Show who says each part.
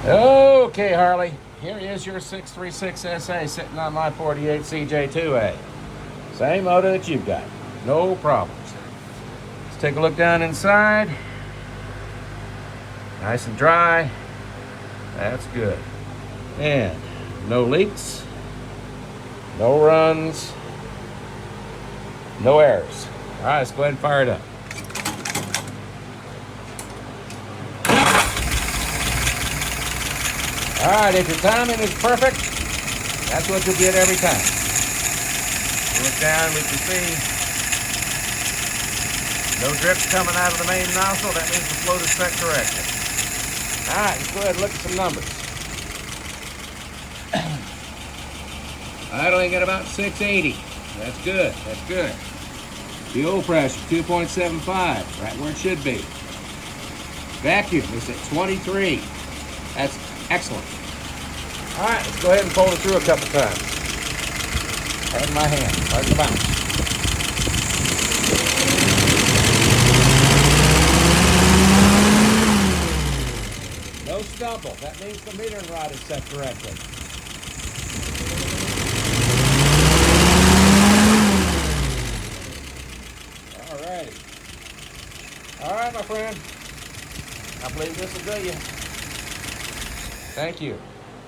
Speaker 1: Okay, Harley, here is your 636 SA sitting on my 48 CJ2A. Same motor that you've got, no problems. Let's take a look down inside. Nice and dry, that's good. And no leaks, no runs, no errors. All right, let's go ahead and fire it up. All right, if your timing is perfect, that's what you'll get every time. Look down, we can see no drips coming out of the main nozzle. That means the float is set correctly. All right, let's go ahead and look at some numbers. Idling at about 680. That's good, that's good. Fuel pressure, 2.75, right where it should be. Vacuum is at 23. That's excellent. All right, let's go ahead and fold it through a couple times. Pardon my hand, pardon the bounce. No stumble, that means the metering rod is set correctly. All righty. All right, my friend. I believe this will do you. Thank you.